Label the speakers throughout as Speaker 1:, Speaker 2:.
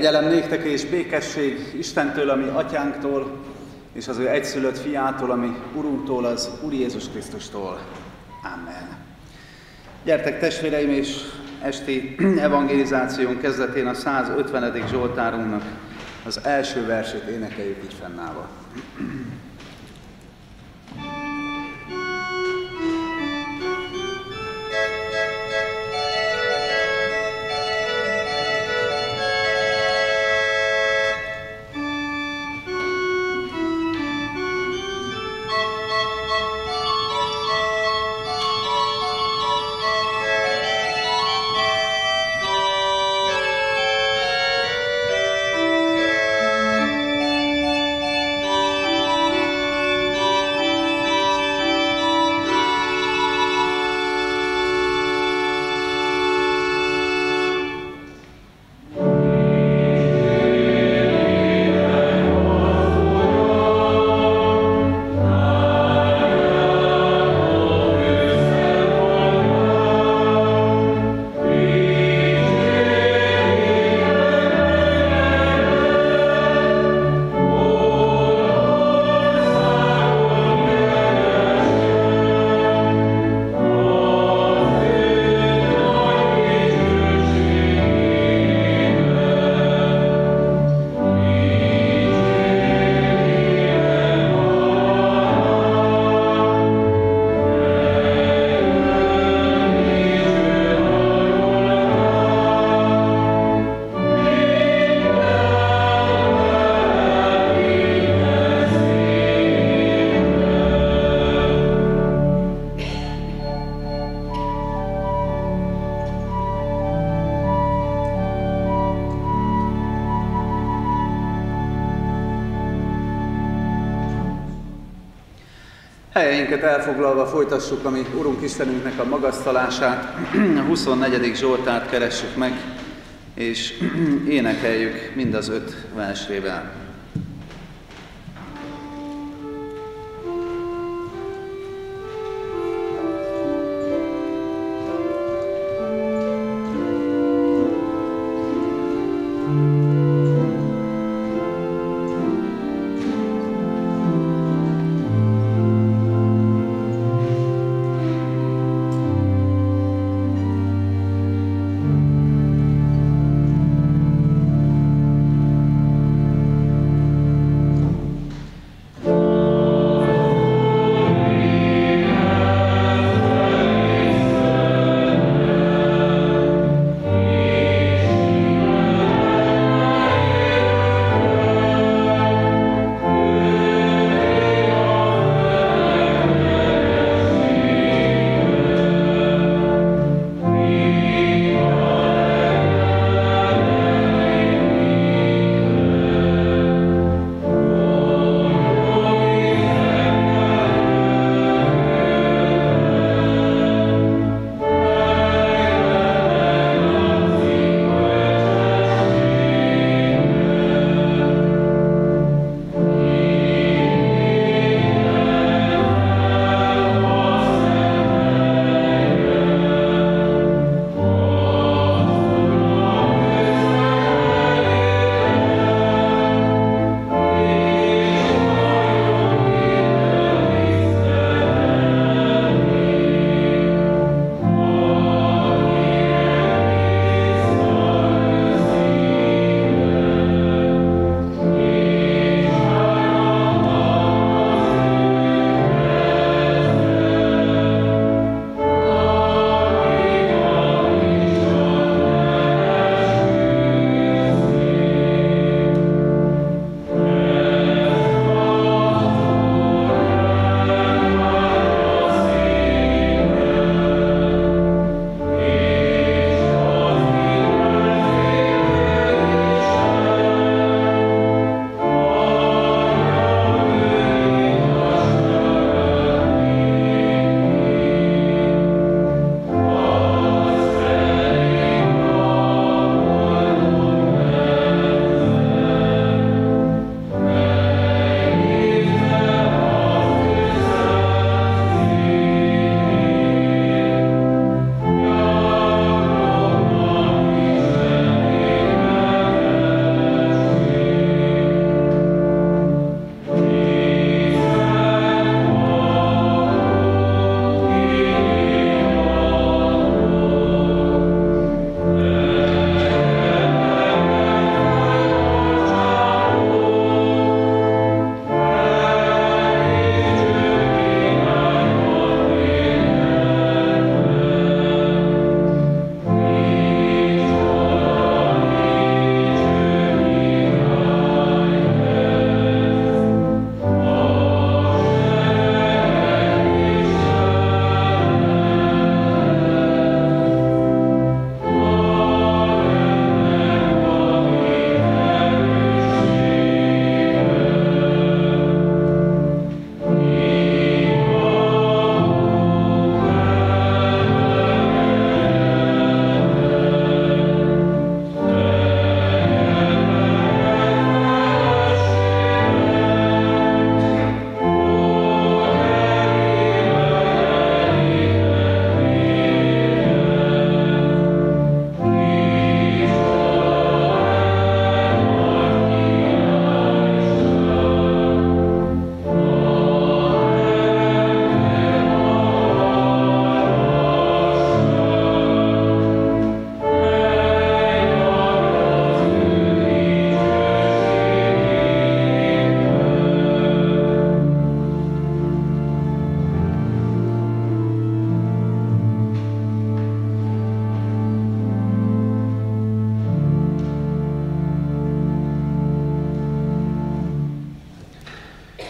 Speaker 1: Kegyelem néktek és békesség Istentől, ami Atyánktól, és az ő egyszülött fiától, ami Urunktól, az Úr Jézus Krisztustól. Amen. Gyertek testvéreim, és esti evangelizáción kezdetén a 150. Zsoltárunknak az első versét énekeljük így fennállva. Helyeinket elfoglalva folytassuk a mi Urunk Istenünknek a magasztalását, a 24. Zsoltárt keressük meg, és énekeljük mind az 5 versrével.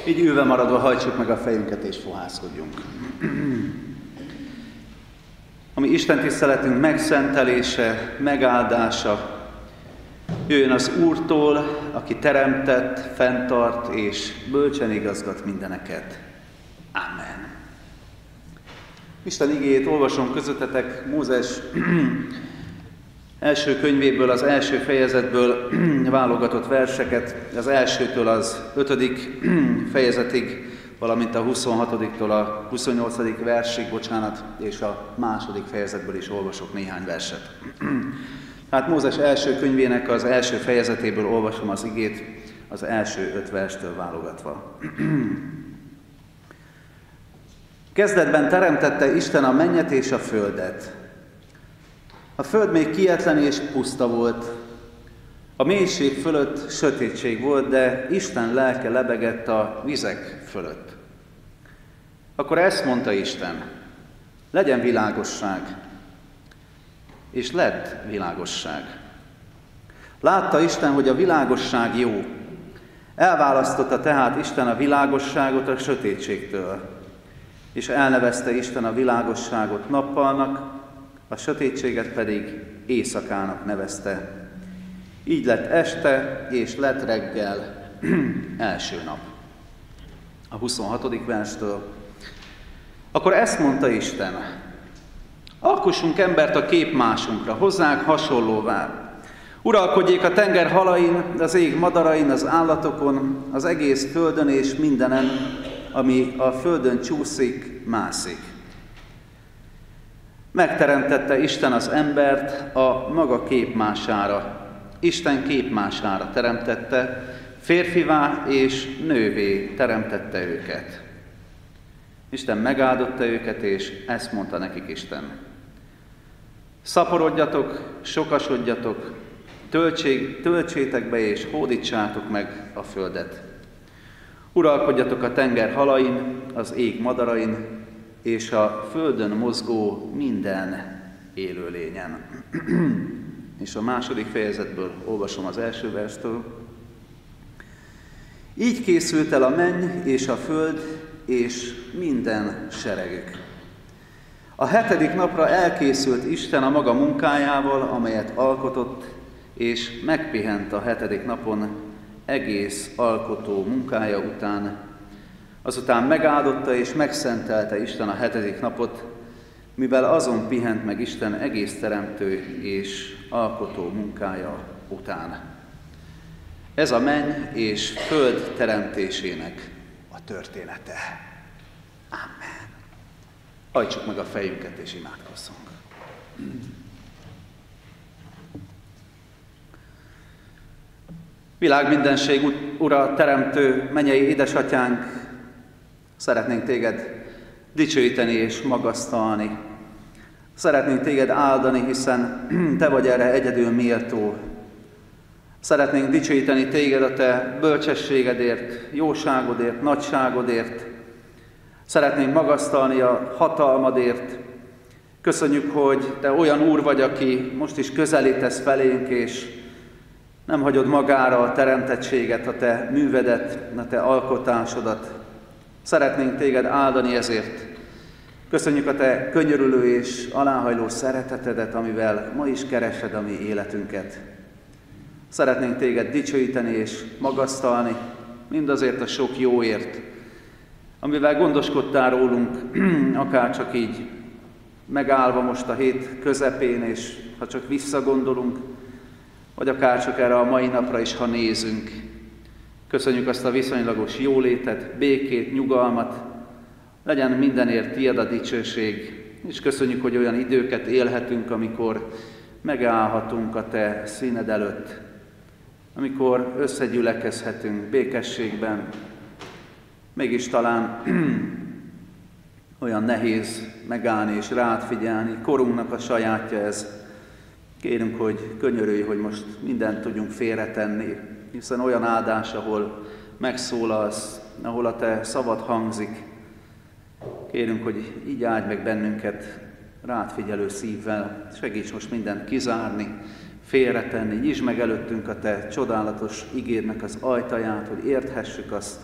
Speaker 1: Így ülve maradva hajtsuk meg a fejünket és fohászkodjunk. Ami Isten tiszteletünk megszentelése, megáldása, jöjjön az Úrtól, aki teremtett, fenntart és bölcsen igazgat mindeneket. Amen. Isten igéjét olvasom közöttetek Mózes első könyvéből, az első fejezetből válogatott verseket, az elsőtől az 5. fejezetig, valamint a 26-tól a 28. versig, és a második fejezetből is olvasok néhány verset. Tehát Mózes első könyvének az első fejezetéből olvasom az igét, az első 5 verstől válogatva. Kezdetben teremtette Isten a mennyet és a földet. A föld még kietlen és puszta volt. A mélység fölött sötétség volt, de Isten lelke lebegett a vizek fölött. Akkor ezt mondta Isten: legyen világosság. És lett világosság. Látta Isten, hogy a világosság jó. Elválasztotta tehát Isten a világosságot a sötétségtől. És elnevezte Isten a világosságot nappalnak, a sötétséget pedig éjszakának nevezte. Így lett este, és lett reggel, első nap. A 26. verstől. Akkor ezt mondta Isten: alkossunk embert a képmásunkra, hozzánk hasonlóvá. Uralkodjék a tenger halain, az ég madarain, az állatokon, az egész földön és mindenen, ami a földön csúszik, mászik. Megteremtette Isten az embert a maga képmására. Isten képmására teremtette, férfivá és nővé teremtette őket. Isten megáldotta őket, és ezt mondta nekik Isten: szaporodjatok, sokasodjatok, töltsétek be és hódítsátok meg a földet. Uralkodjatok a tenger halain, az ég madarain, és a földön mozgó minden élőlényen. És a második fejezetből olvasom az első verstől. Így készült el a menny és a föld, és minden seregük. A 7. napra elkészült Isten a maga munkájával, amelyet alkotott, és megpihent a 7. napon egész alkotó munkája után. Azután megáldotta és megszentelte Isten a 7. napot, mivel azon pihent meg Isten egész teremtő és alkotó munkája után. Ez a menny és föld teremtésének a története. Amen. Hajtsuk meg a fejünket és imádkozzunk. Világ mindenség Ura, teremtő, mennyei édesatyánk, szeretnénk téged dicsőíteni és magasztalni. Szeretnénk téged áldani, hiszen te vagy erre egyedül méltó. Szeretnénk dicsőíteni téged a te bölcsességedért, jóságodért, nagyságodért. Szeretnénk magasztalni a hatalmadért. Köszönjük, hogy te olyan Úr vagy, aki most is közelítesz felénk, és nem hagyod magára a teremtettséget, a te művedet, a te alkotásodat. Szeretnénk téged áldani ezért. Köszönjük a te könyörülő és aláhajló szeretetedet, amivel ma is keresed a mi életünket. Szeretnénk téged dicsőíteni és magasztalni, mindazért a sok jóért, amivel gondoskodtál rólunk, akár csak így megállva most a hét közepén, és ha csak visszagondolunk, vagy akár csak erre a mai napra is, ha nézünk. Köszönjük azt a viszonylagos jólétet, békét, nyugalmat, legyen mindenért tiéd a dicsőség, és köszönjük, hogy olyan időket élhetünk, amikor megállhatunk a te színed előtt, amikor összegyülekezhetünk békességben. Mégis talán olyan nehéz megállni és rád figyelni, korunknak a sajátja ez. Kérünk, hogy könyörülj, hogy most mindent tudjunk félretenni, hiszen olyan áldás, ahol megszólalsz, ahol a te szavad hangzik. Kérünk, hogy így áldj meg bennünket rád figyelő szívvel, segíts most mindent kizárni, félretenni, nyisd meg előttünk a te csodálatos igédnek az ajtaját, hogy érthessük azt,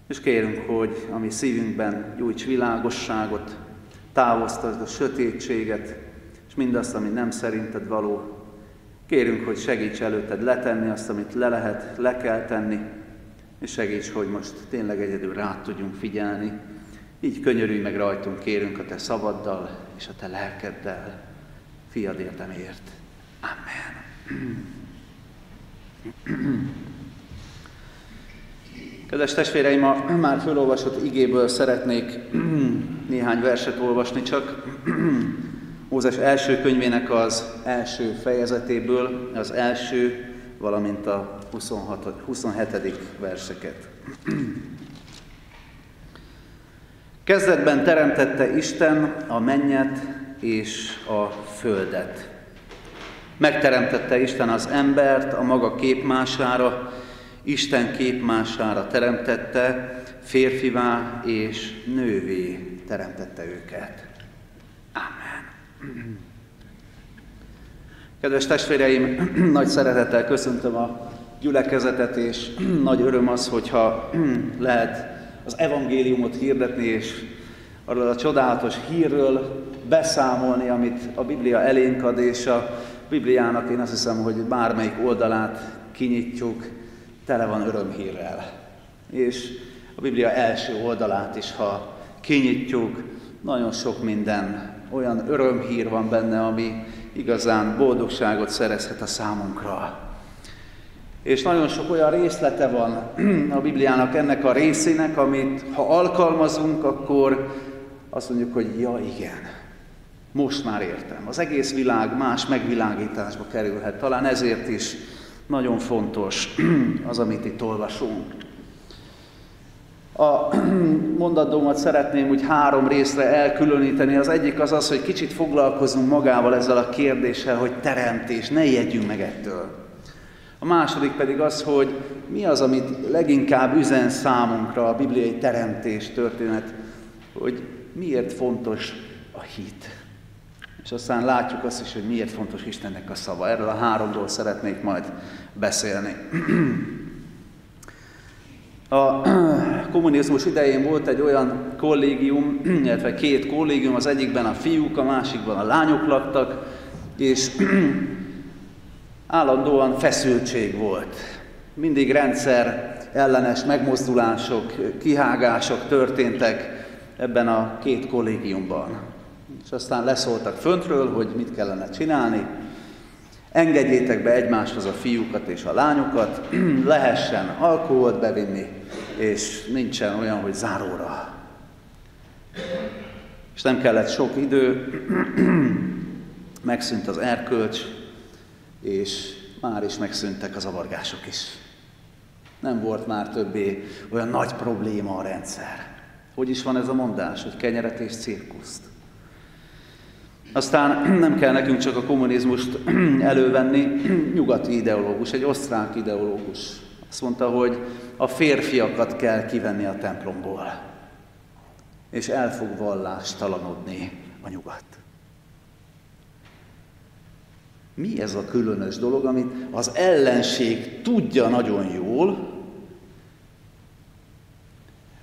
Speaker 1: És kérünk, hogy a mi szívünkben gyújts világosságot, távoztasd a sötétséget, és mindazt, ami nem szerinted való. Kérünk, hogy segíts előtted letenni azt, amit le kell tenni, és segíts, hogy most tényleg egyedül rád tudjunk figyelni. Így könyörülj meg rajtunk, kérünk a te szavaddal és a te lelkeddel. Fiad érdemért. Amen. Kedves testvéreim, a már felolvasott igéből szeretnék néhány verset olvasni, csak Mózes első könyvének az első fejezetéből, az első, valamint a 27. verseket. Kezdetben teremtette Isten a mennyet és a földet. Megteremtette Isten az embert a maga képmására, Isten képmására teremtette, férfivá és nővé teremtette őket. Amen. Kedves testvéreim, nagy szeretettel köszöntöm a gyülekezetet, és nagy öröm az, hogyha lehet az evangéliumot hirdetni, és arról a csodálatos hírről beszámolni, amit a Biblia elénk ad, és a Bibliának én azt hiszem, hogy bármelyik oldalát kinyitjuk, tele van örömhírrel. És a Biblia első oldalát is, ha kinyitjuk, nagyon sok minden, olyan örömhír van benne, ami igazán boldogságot szerezhet a számunkra. És nagyon sok olyan részlete van a Bibliának, ennek a részének, amit ha alkalmazunk, akkor azt mondjuk, hogy ja igen, most már értem. Az egész világ más megvilágításba kerülhet. Talán ezért is nagyon fontos az, amit itt olvasunk. A mondandómat szeretném úgy 3 részre elkülöníteni. Az egyik az, hogy kicsit foglalkozunk magával ezzel a kérdéssel, hogy teremtés, ne ijedjünk meg ettől. A második pedig az, hogy mi az, amit leginkább üzen számunkra a bibliai teremtés történet, hogy miért fontos a hit. És aztán látjuk azt is, hogy miért fontos Istennek a szava. Erről a 3-ról szeretnék majd beszélni. A kommunizmus idején volt egy olyan kollégium, illetve 2 kollégium, az egyikben a fiúk, a másikban a lányok laktak, és állandóan feszültség volt. Mindig rendszer ellenes megmozdulások, kihágások történtek ebben a 2 kollégiumban. És aztán leszóltak föntről, hogy mit kellene csinálni. Engedjétek be egymáshoz a fiúkat és a lányokat, lehessen alkoholt bevinni, és nincsen olyan, hogy záróra. És nem kellett sok idő, megszűnt az erkölcs, és már is megszűntek a zavargások is. Nem volt már többé olyan nagy probléma a rendszer. Hogy is van ez a mondás, hogy kenyeret és cirkuszt? Aztán nem kell nekünk csak a kommunizmust elővenni, nyugati ideológus, egy osztrák ideológus. Azt mondta, hogy a férfiakat kell kivenni a templomból, és el fog vallástalanodni a nyugat. Mi ez a különös dolog, amit az ellenség tudja nagyon jól,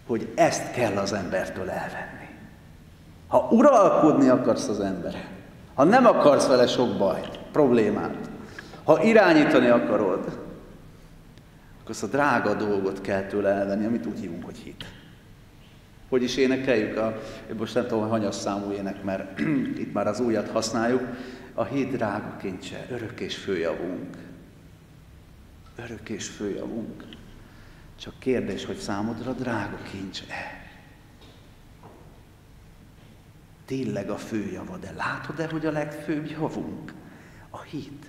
Speaker 1: hogy ezt kell az embertől elvenni. Ha uralkodni akarsz az emberen, ha nem akarsz vele sok bajt, problémát, ha irányítani akarod, akkor azt a drága dolgot kell tőle elvenni, amit úgy hívunk, hogy hit. Hogy is énekeljük? Most nem tudom, hogy hanyas számú ének, mert itt már az újat használjuk. A hit drága kincse, örök és főjavunk. Örök és főjavunk. Csak kérdés, hogy számodra drága kincs-e? Tényleg a főjava, de látod-e, hogy a legfőbb javunk? A hit.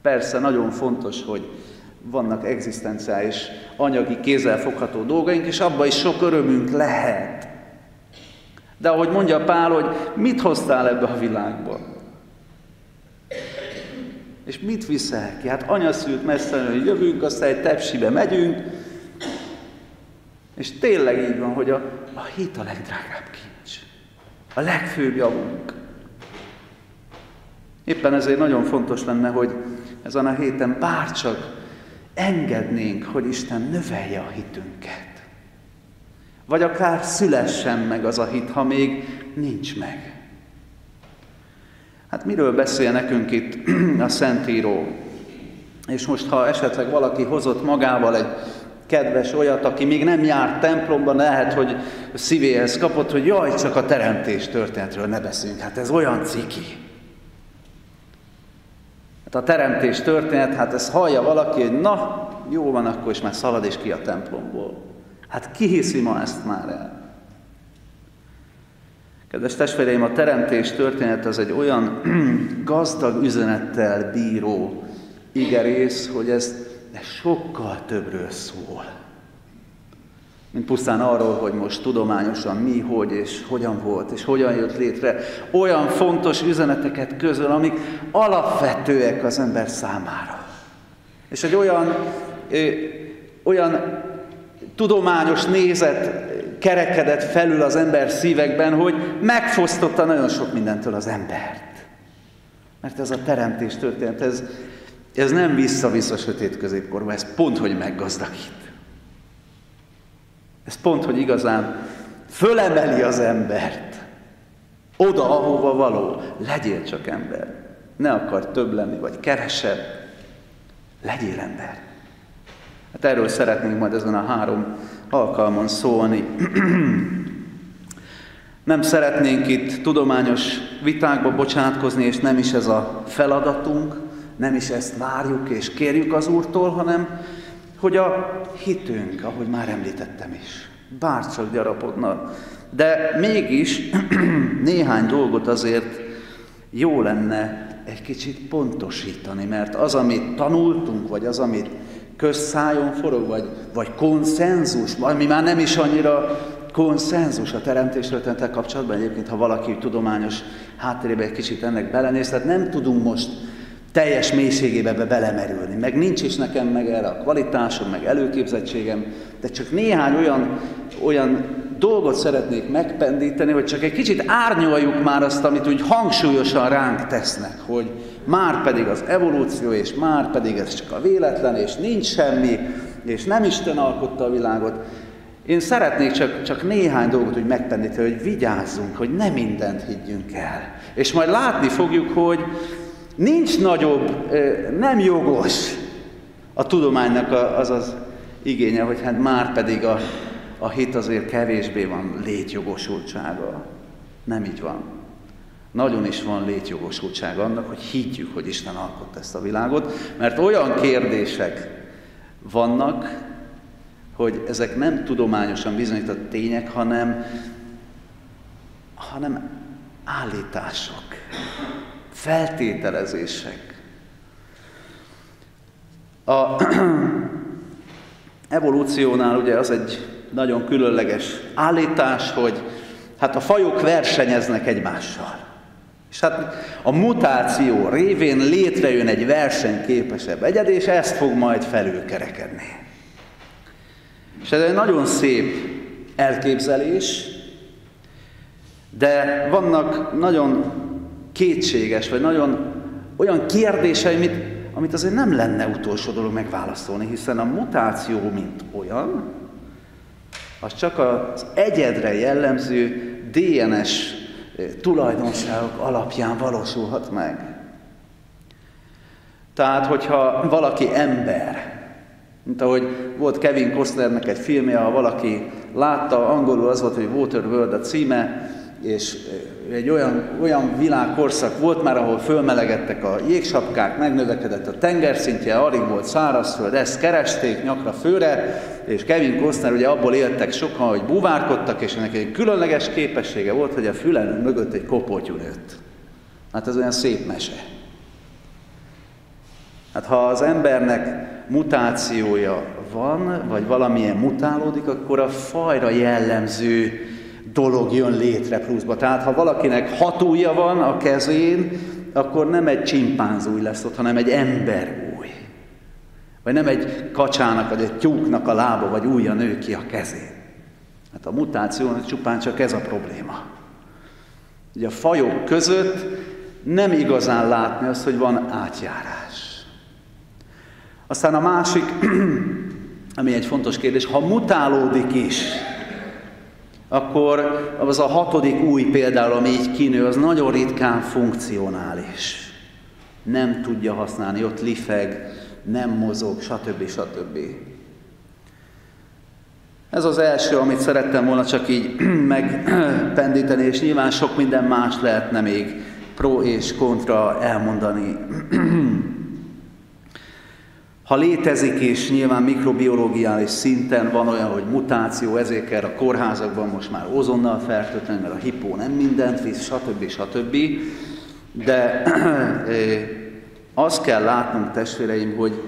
Speaker 1: Persze nagyon fontos, hogy vannak egzisztenciális, anyagi, kézzelfogható dolgaink, és abban is sok örömünk lehet. De ahogy mondja Pál, hogy mit hoztál ebbe a világba? És mit viszel ki? Hát anya szült messzenő, hogy jövünk, aztán egy tepsibe megyünk, és tényleg így van, hogy a hit a legdrágább kincs. A legfőbb javunk. Éppen ezért nagyon fontos lenne, hogy ezen a héten bárcsak engednénk, hogy Isten növelje a hitünket. Vagy akár szülessen meg az a hit, ha még nincs meg. Hát miről beszél nekünk itt a Szentíró? És most, ha esetleg valaki hozott magával egy kedves olyat, aki még nem járt templomban, lehet, hogy szívéhez kapott, hogy jaj, csak a teremtés történetről ne beszéljünk. Hát ez olyan ciki. Hát a teremtés történet, hát ezt hallja valaki, hogy na, jó van, akkor is már szalad is ki a templomból. Hát ki hiszi ma ezt már el? Kedves testvéreim, a teremtés történet az egy olyan gazdag üzenettel bíró igerész, hogy ez sokkal többről szól. Mint pusztán arról, hogy most tudományosan mi, hogy és hogyan volt, és hogyan jött létre. Olyan fontos üzeneteket közöl, amik alapvetőek az ember számára. És egy olyan tudományos nézet kerekedett felül az ember szívekben, hogy megfosztotta nagyon sok mindentől az embert. Mert ez a teremtés történet, ez nem vissza-vissza sötét középkorba, ez pont, hogy meggazdagít. Ez pont, hogy igazán fölemeli az embert oda, ahova való. Legyél csak ember. Ne akar több lenni, vagy kevesebb. Legyél ember. Hát erről szeretnénk majd ezen a 3 alkalmon szólni. Nem szeretnénk itt tudományos vitákba bocsátkozni, és nem is ez a feladatunk, nem is ezt várjuk és kérjük az Úrtól, hanem hogy a hitünk, ahogy már említettem is, bárcsak gyarapodna. De mégis néhány dolgot azért jó lenne egy kicsit pontosítani, mert az, amit tanultunk, vagy az, amit közszájon forog, vagy konszenzus, ami már nem is annyira konszenzus a teremtésről kapcsolatban, egyébként, ha valaki tudományos háttérébe egy kicsit ennek belenéz, tehát nem tudunk most teljes mélységébe belemerülni. Meg nincs is nekem meg erre a kvalitásom, meg előképzettségem, de csak néhány olyan dolgot szeretnék megpendíteni, hogy csak egy kicsit árnyaljuk már azt, amit úgy hangsúlyosan ránk tesznek, hogy már pedig az evolúció, és már pedig ez csak a véletlen, és nincs semmi, és nem Isten alkotta a világot. Én szeretnék csak néhány dolgot úgy megpendíteni, hogy vigyázzunk, hogy ne mindent higgyünk el. És majd látni fogjuk, hogy nincs nagyobb, nem jogos a tudománynak az igénye, hogy hát már pedig a hit azért kevésbé van létjogosultsága. Nem így van. Nagyon is van létjogosultsága annak, hogy higgyük, hogy Isten alkotta ezt a világot, mert olyan kérdések vannak, hogy ezek nem tudományosan bizonyított tények, hanem állítások, feltételezések. A evolúciónál ugye az egy nagyon különleges állítás, hogy hát a fajok versenyeznek egymással. És hát a mutáció révén létrejön egy versenyképesebb egyed, és ezt fog majd felülkerekedni. És ez egy nagyon szép elképzelés, de vannak nagyon kétséges, vagy nagyon olyan kérdései, amit azért nem lenne utolsó dolog megválaszolni, hiszen a mutáció, mint olyan, az csak az egyedre jellemző DNS tulajdonságok alapján valósulhat meg. Tehát, hogyha valaki ember, mint ahogy volt Kevin Costnernek egy filmje, ha valaki látta, angolul az volt, hogy Waterworld a címe, és egy olyan világkorszak volt már, ahol fölmelegedtek a jégsapkák, megnövekedett a tengerszintje, alig volt szárazföld, ezt keresték nyakra főre, és Kevin Costner ugye abból éltek sokan, hogy búvárkodtak, és ennek egy különleges képessége volt, hogy a fülen mögött egy kopoltyú nőtt. Hát ez olyan szép mese. Hát ha az embernek mutációja van, vagy valamilyen mutálódik, akkor a fajra jellemző dolog jön létre pluszba. Tehát ha valakinek 6 ujja van a kezén, akkor nem egy csimpánzúj lesz ott, hanem egy emberúj. Vagy nem egy kacsának, vagy egy tyúknak a lába, vagy ujja nő ki a kezén. Hát a mutáció csupán csak ez a probléma. Ugye a fajok között nem igazán látni azt, hogy van átjárás. Aztán a másik, ami egy fontos kérdés, ha mutálódik is, akkor az a 6. új például, ami így kinő, az nagyon ritkán funkcionális. Nem tudja használni, ott lifeg, nem mozog, stb. Stb. Ez az első, amit szerettem volna csak így megpendíteni, és nyilván sok minden más lehetne még pro és kontra elmondani. Ha létezik, és nyilván mikrobiológiális szinten van olyan, hogy mutáció, ezért kell a kórházakban most már ozonnal fertőtlenül, mert a hipó nem mindent visz, stb. Stb. De azt kell látnunk, testvéreim, hogy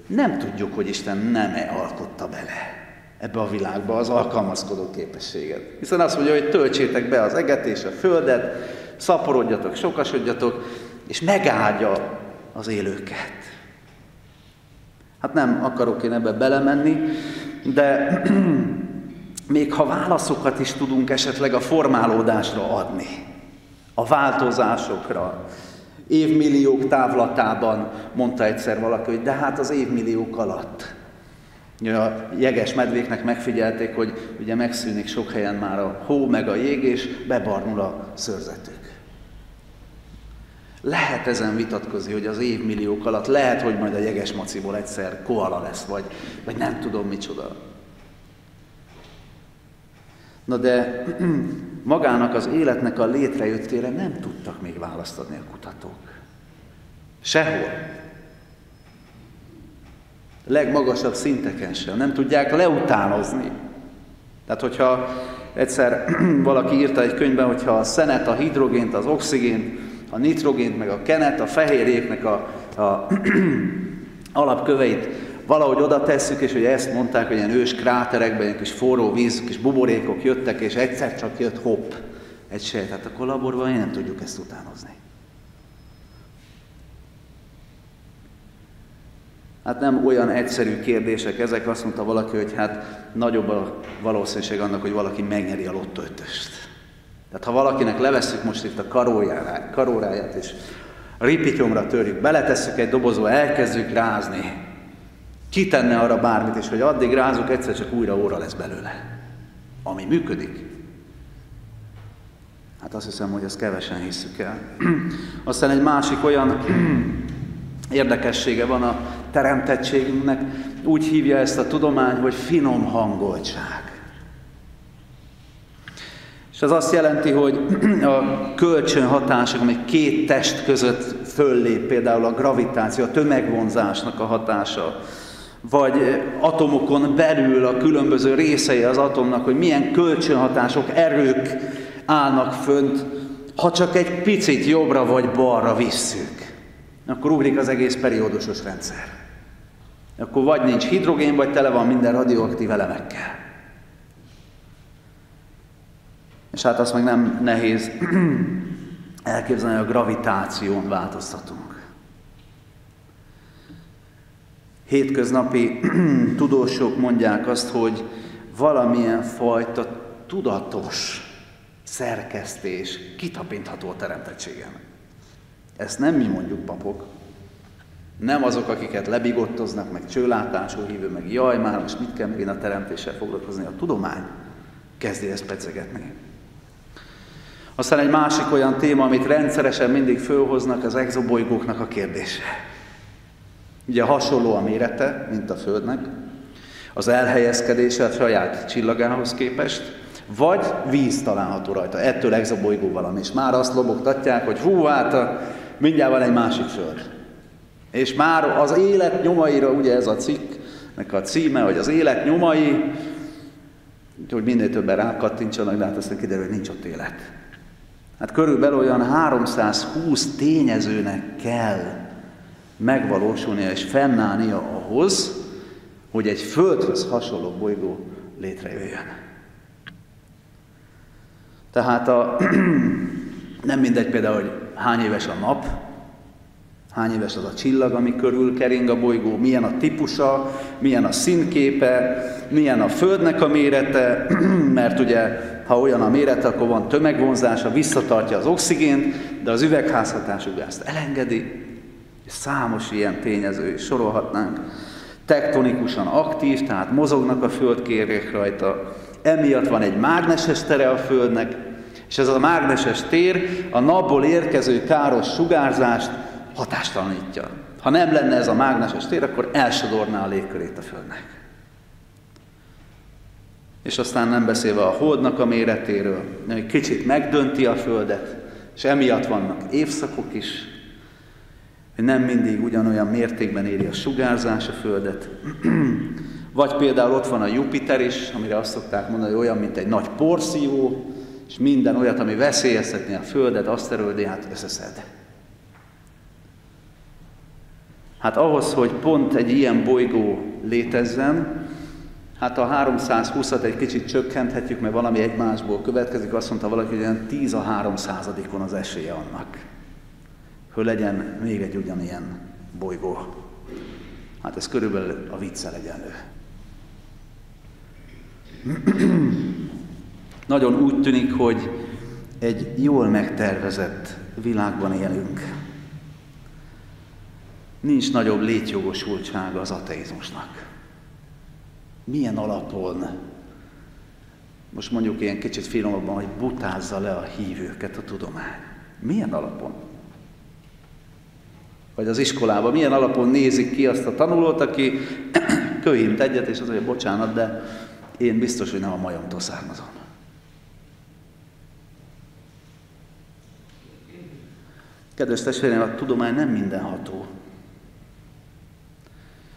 Speaker 1: nem tudjuk, hogy Isten nem-e alkotta bele ebbe a világba az alkalmazkodó képességet. Hiszen azt mondja, hogy töltsétek be az eget és a földet, szaporodjatok, sokasodjatok, és megáldja az élőket. Hát nem akarok én ebbe belemenni, de még ha válaszokat is tudunk esetleg a formálódásra adni, a változásokra, évmilliók távlatában, mondta egyszer valaki, hogy de hát az évmilliók alatt. A jeges medvéknek megfigyelték, hogy ugye megszűnik sok helyen már a hó meg a jég, és bebarnul a szőrzetük. Lehet ezen vitatkozni, hogy az évmilliók alatt lehet, hogy majd a jeges maciból egyszer koala lesz, vagy nem tudom micsoda. Na de magának az életnek a létrejöttére nem tudtak még választ adni a kutatók. Sehol. Legmagasabb szinteken sem. Nem tudják leutánozni. Tehát, hogyha egyszer valaki írta egy könyvben, hogyha a szenet, a hidrogént, az oxigént, a nitrogént, meg a kenet, a fehérjéknek a alapköveit valahogy oda tesszük, és ugye ezt mondták, hogy ilyen ős kráterekben, ilyen kis forró víz, kis buborékok jöttek, és egyszer csak jött hopp, egy sejt. Hát akkor laborban nem tudjuk ezt utánozni. Hát nem olyan egyszerű kérdések ezek, azt mondta valaki, hogy hát nagyobb a valószínűség annak, hogy valaki megnyeri a Lotto 5-öst. Tehát ha valakinek levesszük most itt a karóráját, és a ripityomra törjük, beletesszük egy dobozba, elkezdjük rázni, ki tenne arra bármit, és hogy addig rázunk, egyszer csak újra óra lesz belőle, ami működik. Hát azt hiszem, hogy ezt kevesen hisszük el. Aztán egy másik olyan érdekessége van a teremtettségünknek, úgy hívja ezt a tudomány, hogy finom hangoltság. És ez azt jelenti, hogy a kölcsönhatások, amik két test között föllép, például a gravitáció, a tömegvonzásnak a hatása, vagy atomokon belül a különböző részei az atomnak, hogy milyen kölcsönhatások, erők állnak fönt, ha csak egy picit jobbra vagy balra visszük, akkor ugrik az egész periódusos rendszer. Akkor vagy nincs hidrogén, vagy tele van minden radioaktív elemekkel. És hát azt meg nem nehéz elképzelni, hogy a gravitáción változtatunk. Hétköznapi tudósok mondják azt, hogy valamilyen fajta tudatos szerkesztés kitapintható a teremtettségen. Ezt nem mi mondjuk, papok. Nem azok, akiket lebigottoznak, meg csőlátású hívő, meg jaj, már most mit kell megint a teremtéssel foglalkozni. A tudomány kezdi ezt pecegetni. Aztán egy másik olyan téma, amit rendszeresen mindig fölhoznak, az exobolygóknak a kérdése. Ugye hasonló a mérete, mint a Földnek, az elhelyezkedése a saját csillagához képest, vagy víz található rajta. Ettől exobolygó valami. És már azt lobogtatják, hogy hú, hát mindjárt van egy másik Föld. És már az élet nyomaira, ugye ez a cikknek a címe, hogy az élet nyomai, hogy minél többen rákattintsanak, de hát aztán kiderül, hogy nincs ott élet. Hát körülbelül olyan 320 tényezőnek kell megvalósulnia és fennállnia ahhoz, hogy egy Földhöz hasonló bolygó létrejöjjön. Tehát nem mindegy például, hogy hány éves a nap, hány éves az a csillag, ami körül kering a bolygó, milyen a típusa, milyen a színképe, milyen a Földnek a mérete, mert ugye, ha olyan a mérete, akkor van tömegvonzása, visszatartja az oxigént, de az üvegházhatású gázt elengedi, és számos ilyen tényező is sorolhatnánk. tektonikusan aktív, tehát mozognak a földkérgek rajta, emiatt van egy mágneses tere a Földnek, és ez a mágneses tér a napból érkező káros sugárzást hatástalanítja. Ha nem lenne ez a mágneses tér, akkor elsodorná a légkörét a Földnek. És aztán nem beszélve a Holdnak a méretéről, egy kicsit megdönti a Földet, és emiatt vannak évszakok is, hogy nem mindig ugyanolyan mértékben éri a sugárzás a Földet. Vagy például ott van a Jupiter is, amire azt szokták mondani, hogy olyan, mint egy nagy porszívó, és minden olyat, ami veszélyeztetné a Földet, aszteroidát összeszed. Hát ahhoz, hogy pont egy ilyen bolygó létezzen, hát a 320-at egy kicsit csökkenthetjük, mert valami egymásból következik, azt mondta valaki, hogy olyan 10 a 300-on az esélye annak, hogy legyen még egy ugyanilyen bolygó. Hát ez körülbelül a viccel egyenlő. Nagyon úgy tűnik, hogy egy jól megtervezett világban élünk. Nincs nagyobb létjogosultsága az ateizmusnak. Milyen alapon, most mondjuk ilyen kicsit finomabban, hogy butázza le a hívőket a tudomány. Milyen alapon? Vagy az iskolában milyen alapon nézik ki azt a tanulót, aki köhint egyet, és az, hogy bocsánat, de én biztos, hogy nem a majomtól származom. Kedves testvéreim, a tudomány nem mindenható.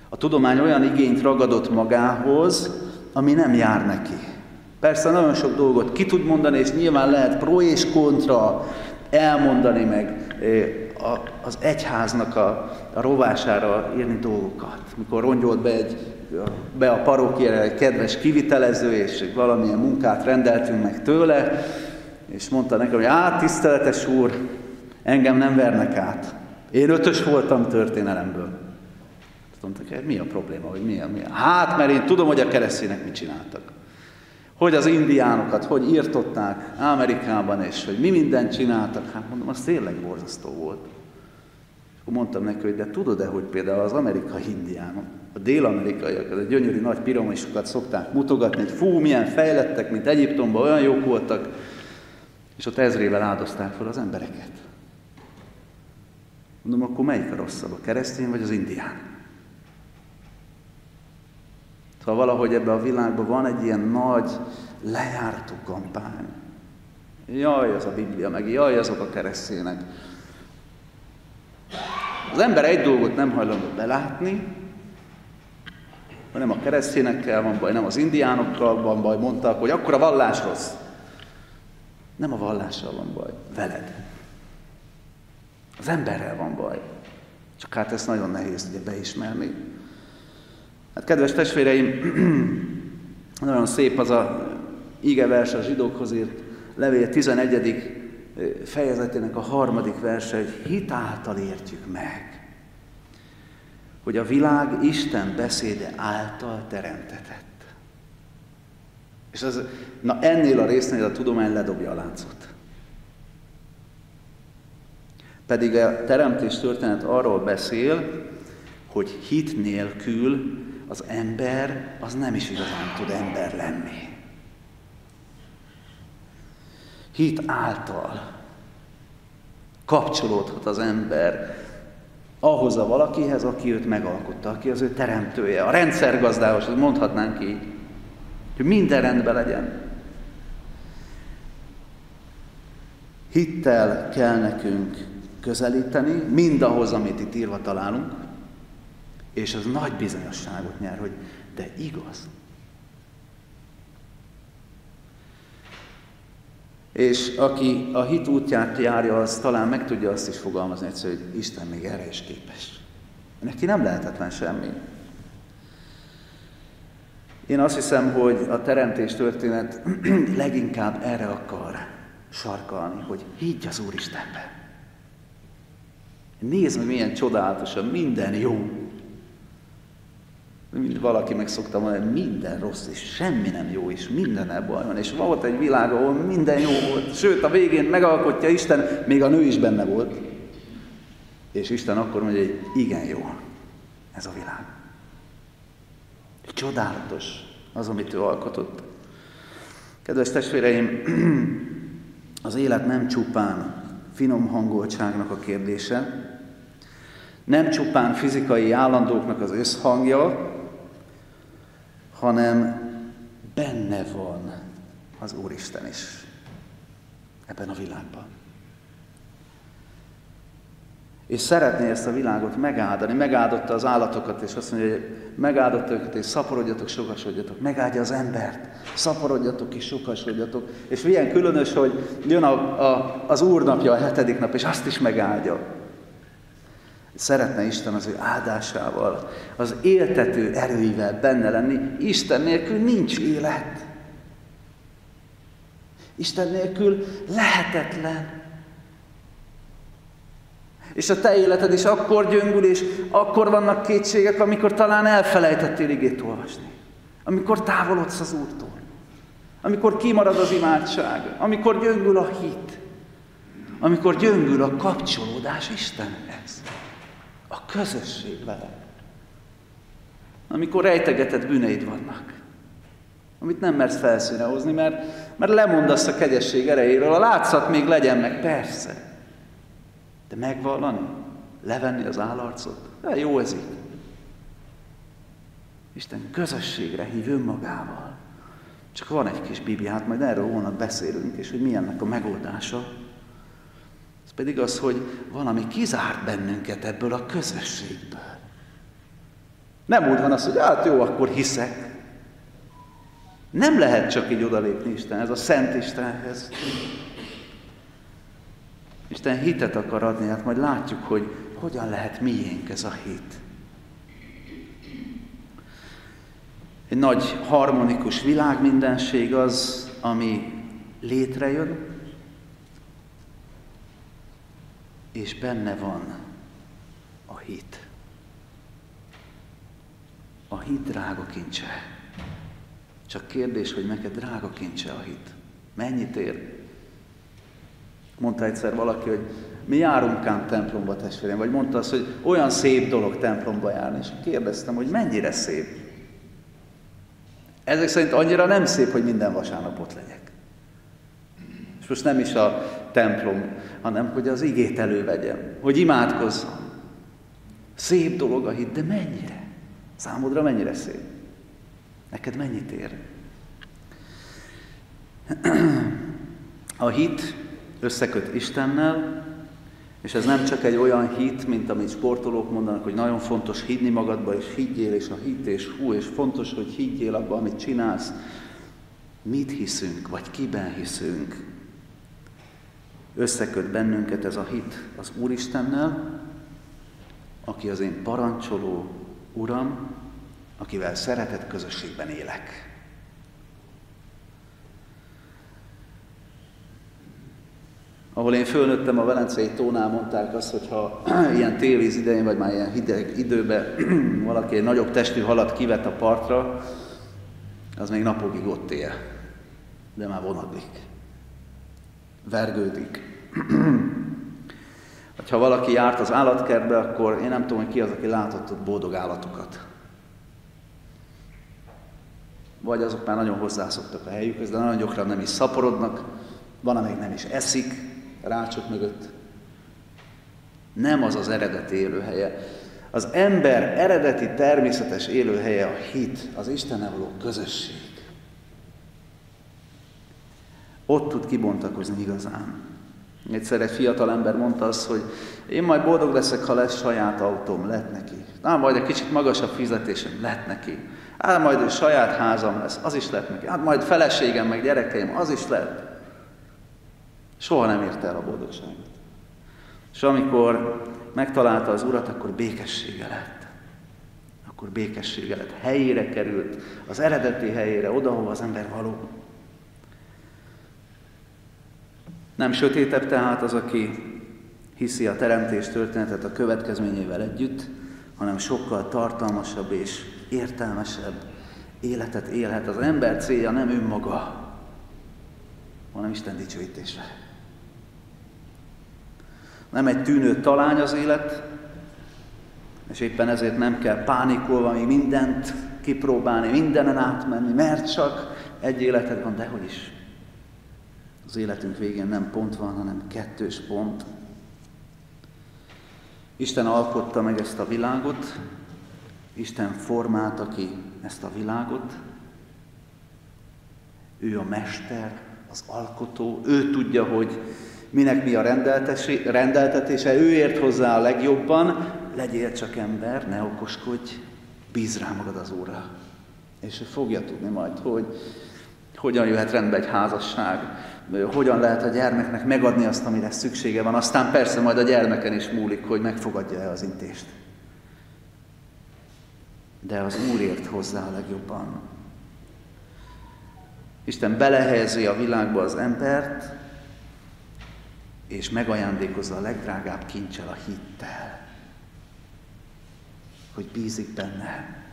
Speaker 1: A tudomány olyan igényt ragadott magához, ami nem jár neki. Persze nagyon sok dolgot ki tud mondani, és nyilván lehet pro és kontra elmondani meg az egyháznak a rovására írni dolgokat. Mikor rongyolt be a parókiára egy kedves kivitelező, és valamilyen munkát rendeltünk meg tőle, és mondta nekem, hogy tiszteletes úr, engem nem vernek át. Én 5-ös voltam történelemből. Mondtak, hogy mi a probléma, hogy mi? Hát, mert én tudom, hogy a keresztények mit csináltak. Hogy az indiánokat, hogy írtották Amerikában, és hogy mi mindent csináltak. Hát mondom, az tényleg borzasztó volt. Akkor mondtam neki, hogy de tudod-e, hogy például az amerikai indiánok, a dél-amerikaiak, a gyönyörű nagy piramisokat szokták mutogatni, hogy fú, milyen fejlettek, mint Egyiptomban, olyan jók voltak, és ott ezrével áldozták fel az embereket. Mondom, akkor melyik a rosszabb, a keresztény vagy az indián? Szóval valahogy ebben a világban van egy ilyen nagy, lejártó kampány. Jaj, az a Biblia, meg jaj, azok a keresztények. Az ember egy dolgot nem hajlandó belátni, hogy nem a keresztényekkel van baj, nem az indiánokkal van baj, mondták, hogy akkor a vallás rossz. Nem a vallással van baj, veled. Az emberrel van baj. Csak hát ezt nagyon nehéz ugye beismerni. Hát kedves testvéreim, nagyon szép az a igevers a zsidókhoz írt levél 11. fejezetének a 3. verse, hogy hit által értjük meg, hogy a világ Isten beszéde által teremtetett. És ennél a résznél a tudomány ledobja a láncot. Pedig a teremtés történet arról beszél, hogy hit nélkül az ember az nem is igazán tud ember lenni. Hit által kapcsolódhat az ember ahhoz a valakihez, aki őt megalkotta, aki az ő teremtője, a rendszergazdához, mondhatnánk így, hogy minden rendben legyen. Hittel kell nekünk közelíteni, mindahhoz, amit itt írva találunk, és az nagy bizonyosságot nyer, hogy de igaz. És aki a hit útját járja, az talán meg tudja azt is fogalmazni egyszer, hogy Isten még erre is képes. Neki nem lehetetlen semmi. Én azt hiszem, hogy a teremtés történet leginkább erre akar sarkalni, hogy higgy az Úristenbe. Nézd meg, milyen csodálatosan, minden jó. Valaki meg szokta mondani, hogy minden rossz, és semmi nem jó, és mindennel baj van. És volt egy világ, ahol minden jó volt. Sőt, a végén megalkotja Isten, még a nő is benne volt. És Isten akkor mondja, hogy igen jó ez a világ. Csodálatos az, amit ő alkotott. Kedves testvéreim, az élet nem csupán finom hangoltságnak a kérdése, nem csupán fizikai állandóknak az összhangja, hanem benne van az Úristen is ebben a világban. És szeretné ezt a világot megáldani. Megáldotta az állatokat, és azt mondja, hogy megáldotta őket, és szaporodjatok, sokasodjatok. Megáldja az embert, szaporodjatok és sokasodjatok. És milyen különös, hogy jön az Úr napja, a 7. nap, és azt is megáldja. Szeretne Isten az ő áldásával, az éltető erőivel benne lenni. Isten nélkül nincs élet. Isten nélkül lehetetlen. És a te életed is akkor gyöngül, és akkor vannak kétségek, amikor talán elfelejtettél igét olvasni. Amikor távolodsz az Úrtól. Amikor kimarad az imádság. Amikor gyöngül a hit. Amikor gyöngül a kapcsolódás Istenhez. A közösség vele. Amikor rejtegetett bűneid vannak. Amit nem mersz felszínre hozni, mert lemondasz a kegyesség erejéről. A látszat még legyen meg, persze. De megvallani, levenni az állarcot, de jó ez így. Isten közösségre hív önmagával. Csak van egy kis Bibliát, majd erről holnap beszélünk, és hogy mi ennek a megoldása. Ez pedig az, hogy valami kizárt bennünket ebből a közösségből. Nem úgy van az, hogy hát jó, akkor hiszek. Nem lehet csak így odalépni Istenhez, a Szent Istenhez. Isten hitet akar adni, hát majd látjuk, hogy hogyan lehet miénk ez a hit. Egy nagy harmonikus világmindenség az, ami létrejön, és benne van a hit. A hit drága kincse. Csak kérdés, hogy neked drága kincse a hit. Mennyit ér? Mondta egyszer valaki, hogy mi járunk ám templomba, testvérem, vagy mondta azt, hogy olyan szép dolog templomba járni, és kérdeztem, hogy mennyire szép. Ezek szerint annyira nem szép, hogy minden vasárnap ott legyek. És most nem is a templom, hanem hogy az igét elővegyem, hogy imádkozzam. Szép dolog a hit, de mennyire? Számodra mennyire szép? Neked mennyit ér? A hit összeköt Istennel, és ez nem csak egy olyan hit, mint amit sportolók mondanak, hogy nagyon fontos hinni magadba, és higgyél, és a hit, és fontos, hogy higgyél abba, amit csinálsz. Mit hiszünk, vagy kiben hiszünk? Összeköt bennünket ez a hit az Úristennel, aki az én parancsoló Uram, akivel szeretett közösségben élek. Ahol én fölnőttem a Velencei tónál, mondták azt, hogy ha ilyen tévíz idején, vagy már ilyen hideg időben valaki egy nagyobb testű halat kivet a partra, az még napokig ott él. De már vonadik. Vergődik. Ha valaki járt az állatkertbe, akkor én nem tudom, hogy ki az, aki látott ott boldog állatokat. Vagy azok már nagyon hozzászoktak a helyükhez, de nagyon gyakran nem is szaporodnak, van, amelyik nem is eszik a rácsok mögött. Nem az az eredeti élőhelye. Az ember eredeti természetes élőhelye a hit, az Istennel való közösség. Ott tud kibontakozni igazán. Egyszer egy fiatal ember mondta azt, hogy én majd boldog leszek, ha lesz saját autóm, lett neki. Majd egy kicsit magasabb fizetésem, lett neki. Majd saját házam lesz, az is lett neki. Majd feleségem, meg gyerekeim, az is lett. Soha nem érte el a boldogságot. És amikor megtalálta az Urat, akkor békessége lett. Akkor békessége lett. Helyére került, az eredeti helyére, oda, hova az ember való. Nem sötétebb tehát az, aki hiszi a teremtés történetet a következményével együtt, hanem sokkal tartalmasabb és értelmesebb életet élhet. Az ember célja nem önmaga, hanem Isten dicsőítése. Nem egy tűnő talány az élet, és éppen ezért nem kell pánikolva még mindent kipróbálni, mindenen átmenni, mert csak egy életed van, dehogy is. Az életünk végén nem pont van, hanem 2 pont. Isten alkotta meg ezt a világot, Isten formálta ki ezt a világot, ő a mester, az alkotó, ő tudja, hogy minek mi a rendeltetése, ő ért hozzá a legjobban, legyél csak ember, ne okoskodj, bízz rá magad az Úrra. És ő fogja tudni majd, hogy hogyan jöhet rendbe egy házasság, hogyan lehet a gyermeknek megadni azt, amire szüksége van. Aztán persze majd a gyermeken is múlik, hogy megfogadja-e az intést. De az Úr ért hozzá a legjobban. Isten belehelyezi a világba az embert, és megajándékozza a legdrágább kincsel, a hittel, hogy bízik benne.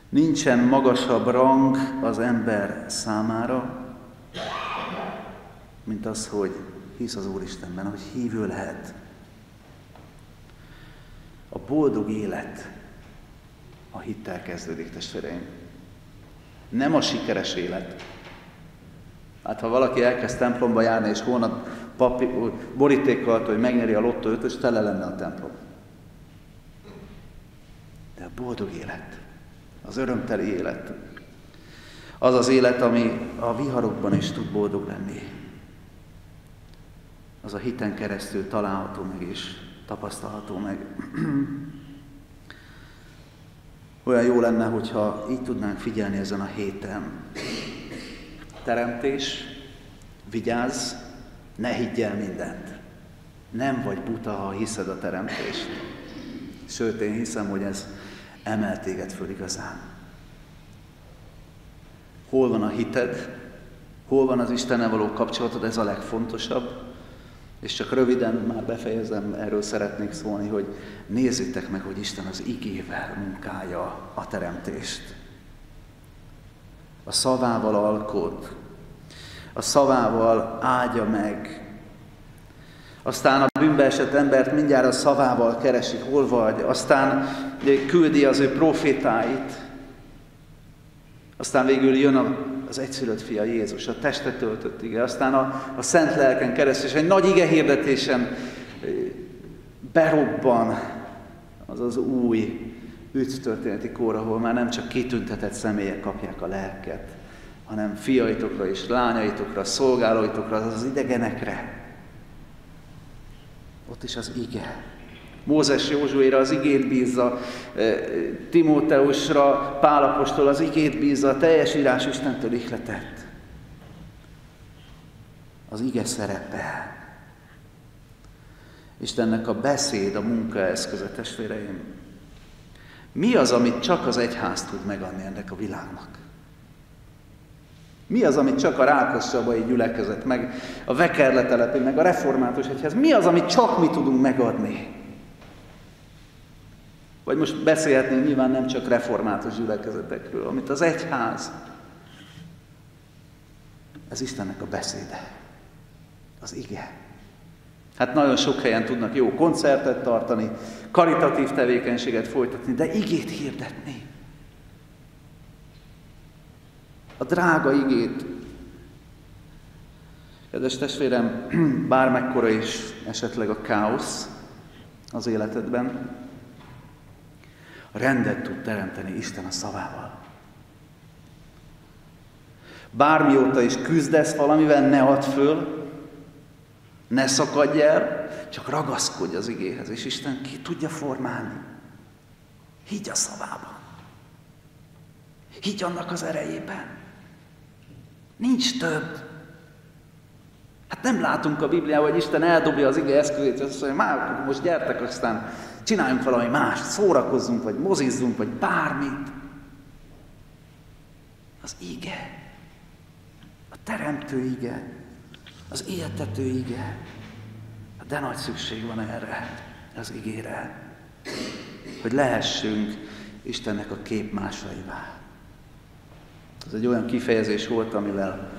Speaker 1: Nincsen magasabb rang az ember számára, mint az, hogy hisz az Úristenben, hogy hívő lehet. A boldog élet a hittel kezdődik, testvéreim. Nem a sikeres élet. Hát ha valaki elkezd templomba járni, és holnap borítékkal, hogy megnyeri a lottó 5-ös, tele lenne a templom. De a boldog élet, az örömteli élet, az az élet, ami a viharokban is tud boldog lenni. Az a hiten keresztül található meg és tapasztalható meg. Olyan jó lenne, hogyha így tudnánk figyelni ezen a héten. Teremtés, vigyázz, ne higgyel mindent. Nem vagy buta, ha hiszed a teremtést. Sőt, én hiszem, hogy ez emel téged föl igazán. Hol van a hited? Hol van az Istennel való kapcsolatod? Ez a legfontosabb. És csak röviden már befejezem, erről szeretnék szólni, hogy nézzétek meg, hogy Isten az igével munkálja a teremtést. A szavával alkot, a szavával áldja meg. Aztán a bűnbe esett embert mindjárt a szavával keresi, hol vagy. Aztán küldi az ő profétáit. Aztán végül jön az egyszülött fia Jézus, a testet öltött ige. Aztán a Szent Lelken keresztül, és egy nagy ige hirdetésen berobban az az új üdvtörténeti kor, ahol már nem csak kitüntetett személyek kapják a lelket, hanem fiaitokra és lányaitokra, szolgálóitokra, az idegenekre. Ott is az ige. Mózes Józsuéra az igét bízza, Timóteusra Pál apostol az igét bízza, a teljes írás Istentől ihletett. Az ige szerepe. Istennek a beszéd, a munkaeszköze, testvéreim. Mi az, amit csak az egyház tud megadni ennek a világnak? Mi az, amit csak a Rákoscsabai gyülekezet, meg a Vekerletelepi, meg a református egyház, mi az, amit csak mi tudunk megadni? Vagy most beszélhetnénk nyilván nem csak református gyülekezetekről, amit az egyház. Ez Istennek a beszéde, az ige. Hát nagyon sok helyen tudnak jó koncertet tartani, karitatív tevékenységet folytatni, de igét hirdetni. A drága igét. Kedves testvérem, bármekkora is esetleg a káosz az életedben, rendet tud teremteni Isten a szavával. Bármióta is küzdesz valamivel, ne add föl, ne szakadj el, csak ragaszkodj az igéhez, és Isten ki tudja formálni. Higgy a szavában. Higgy annak az erejében. Nincs több. Hát nem látunk a Bibliában, hogy Isten eldobja az ige eszközét, és azt mondja, már most gyertek, aztán csináljunk valami más, szórakozzunk, vagy mozizzunk, vagy bármit. Az ige. A teremtő ige. Az éltető ige. De nagy szükség van erre, az igére, hogy lehessünk Istennek a képmásaivá. Ez egy olyan kifejezés volt, amivel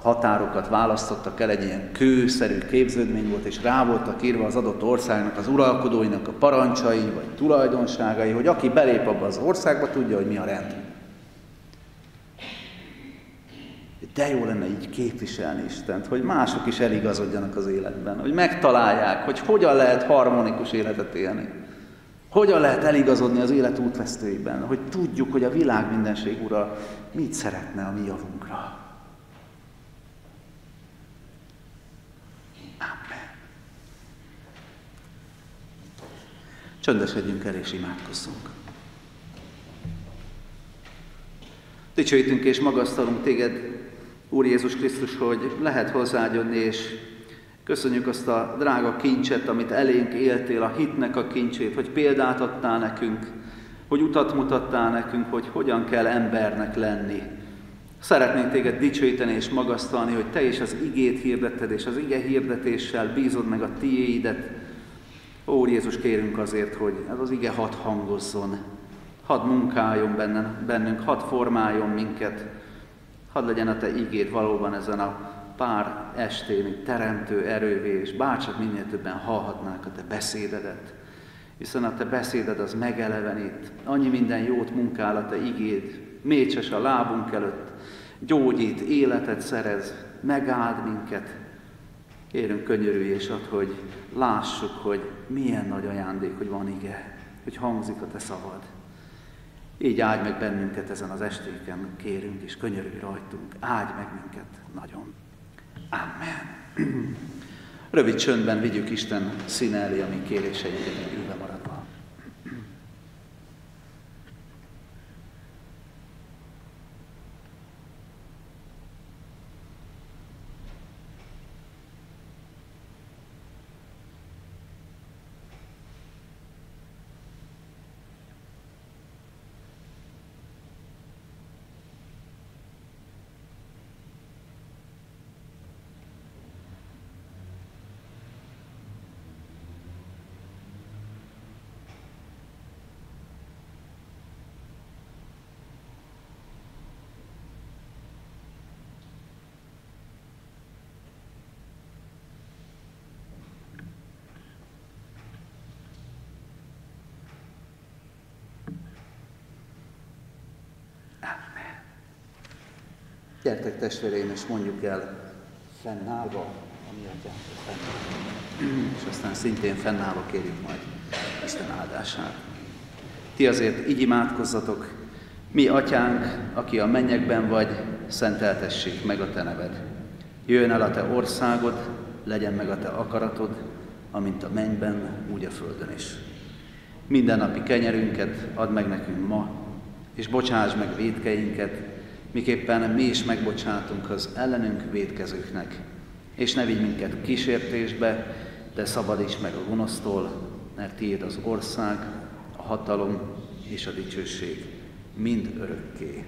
Speaker 1: határokat választottak el, egy ilyen kőszerű képződmény volt, és rá voltak írva az adott országnak, az uralkodóinak a parancsai, vagy tulajdonságai, hogy aki belép abba az országba, tudja, hogy mi a rend. De jó lenne így képviselni Istent, hogy mások is eligazodjanak az életben, hogy megtalálják, hogy hogyan lehet harmonikus életet élni. Hogyan lehet eligazodni az élet útvesztőiben, hogy tudjuk, hogy a világ mindenség ura mit szeretne a mi javunkra. Amen. Csöndesedjünk el és imádkozzunk. Dicsőítünk és magasztalunk téged, Úr Jézus Krisztus, hogy lehet hozzád jönni, és köszönjük azt a drága kincset, amit elénk éltél, a hitnek a kincsét, hogy példát adtál nekünk, hogy utat mutattál nekünk, hogy hogyan kell embernek lenni. Szeretnénk téged dicsőíteni és magasztalni, hogy te is az igét hirdetted, és az ige hirdetéssel bízod meg a tiéidet. Úr Jézus, kérünk azért, hogy ez az ige hadd hangozzon, hadd munkáljon bennünk, hadd formáljon minket, hadd legyen a te igéd valóban ezen a pár estén teremtő erővé, és bárcsak minél többen hallhatnák a te beszédedet. Hiszen a te beszéded az megelevenít, annyi minden jót munkál a te igéd, mécses a lábunk előtt, gyógyít, életet szerez, megáld minket. Kérünk, könyörülj és add, hogy lássuk, hogy milyen nagy ajándék, hogy van ige, hogy hangzik a te szavad. Így áldj meg bennünket ezen az estéken, kérünk, és könyörülj rajtunk, áldj meg minket nagyon. Amen. Rövid csöndben vigyük Isten színe elé a mi kéréseinket, ülve maradva. Gyertek testvéreim, és mondjuk el fennállva, a mi atyánkat fennállva. És aztán szintén fennállva kérjük majd Isten áldását. Ti azért így imádkozzatok, mi atyánk, aki a mennyekben vagy, szenteltessék meg a te neved. Jöjjön el a te országod, legyen meg a te akaratod, amint a mennyben, úgy a földön is. Mindennapi kenyerünket add meg nekünk ma, és bocsáss meg vétkeinket, miképpen mi is megbocsátunk az ellenünk vétkezőknek. És ne vigy minket kísértésbe, de szabadíts meg a gonosztól, mert tiéd az ország, a hatalom és a dicsőség mind örökké.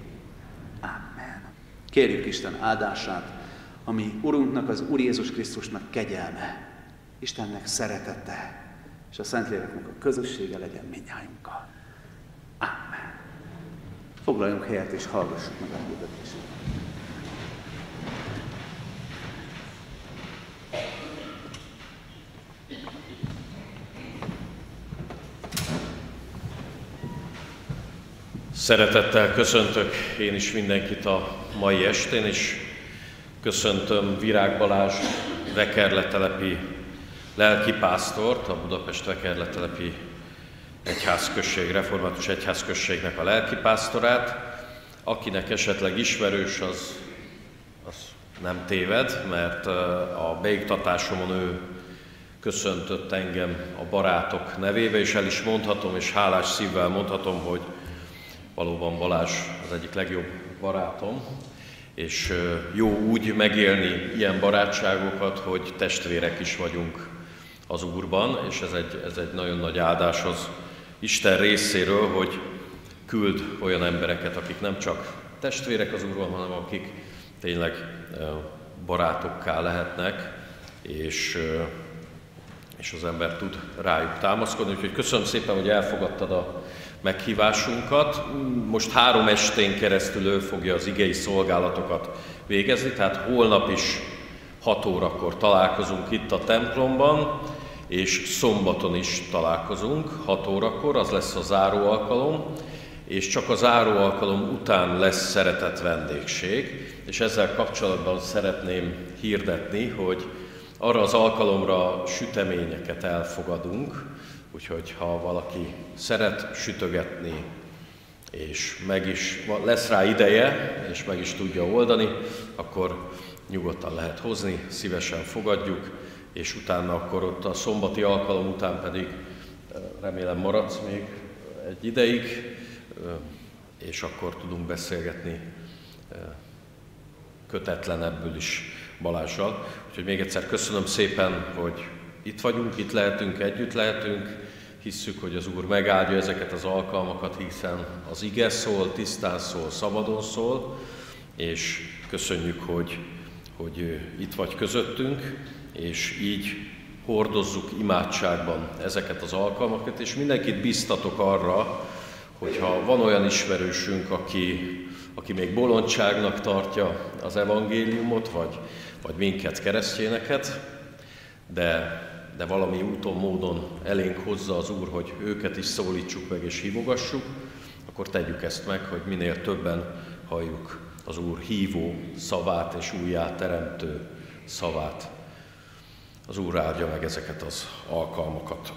Speaker 1: Amen. Kérjük Isten áldását, ami Urunknak, az Úr Jézus Krisztusnak kegyelme, Istennek szeretete, és a Szentléleknek a közössége legyen mindnyájunkkal. Amen. Foglaljunk helyet és hallgassuk meg a hirdetést.
Speaker 2: Szeretettel köszöntök én is mindenkit a mai estén, és köszöntöm Virág Balázs vekerletelepi lelkipásztort, a Budapest vekerletelepi egyházközség, református egyházközségnek a lelkipásztorát. Akinek esetleg ismerős, az nem téved, mert a beiktatásomon ő köszöntött engem a barátok nevébe, és el is mondhatom, és hálás szívvel mondhatom, hogy valóban Balázs az egyik legjobb barátom, és jó úgy megélni ilyen barátságokat, hogy testvérek is vagyunk az Úrban, és ez egy nagyon nagy áldás az Isten részéről, hogy küld olyan embereket, akik nem csak testvérek az Úrban, hanem akik tényleg barátokká lehetnek, és az ember tud rájuk támaszkodni. Úgyhogy köszönöm szépen, hogy elfogadtad a meghívásunkat. Most 3 estén keresztül ő fogja az igei szolgálatokat végezni, tehát holnap is 6 órakor találkozunk itt a templomban, és szombaton is találkozunk 6 órakor, az lesz a záró alkalom, és csak a záró alkalom után lesz szeretett vendégség, és ezzel kapcsolatban szeretném hirdetni, hogy arra az alkalomra süteményeket elfogadunk, úgyhogy ha valaki szeret sütögetni, és meg is lesz rá ideje, és meg is tudja oldani, akkor nyugodtan lehet hozni, szívesen fogadjuk, és utána akkor ott a szombati alkalom után pedig remélem maradsz még egy ideig, és akkor tudunk beszélgetni kötetlenebbül is Balázssal. Úgyhogy még egyszer köszönöm szépen, hogy itt vagyunk, itt lehetünk, együtt lehetünk. Hisszük, hogy az Úr megáldja ezeket az alkalmakat, hiszen az ige szól, tisztán szól, szabadon szól, és köszönjük, hogy itt vagy közöttünk, és így hordozzuk imádságban ezeket az alkalmakat, és mindenkit biztatok arra, hogyha van olyan ismerősünk, aki még bolondságnak tartja az evangéliumot, vagy minket, keresztényeket, de valami úton, módon elénk hozza az Úr, hogy őket is szólítsuk meg és hívogassuk, akkor tegyük ezt meg, hogy minél többen halljuk az Úr hívó szavát és újjáteremtő szavát. Az Úr áldja meg ezeket az alkalmakat.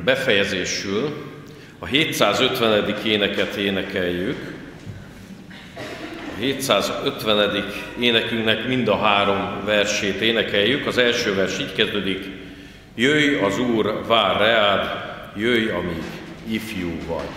Speaker 2: Befejezésül a 750. éneket énekeljük. A 750. énekünknek mind a 3 versét énekeljük. Az első vers így kezdődik: Jöjj, az Úr vár reád, jöjj, amíg ifjú vagy.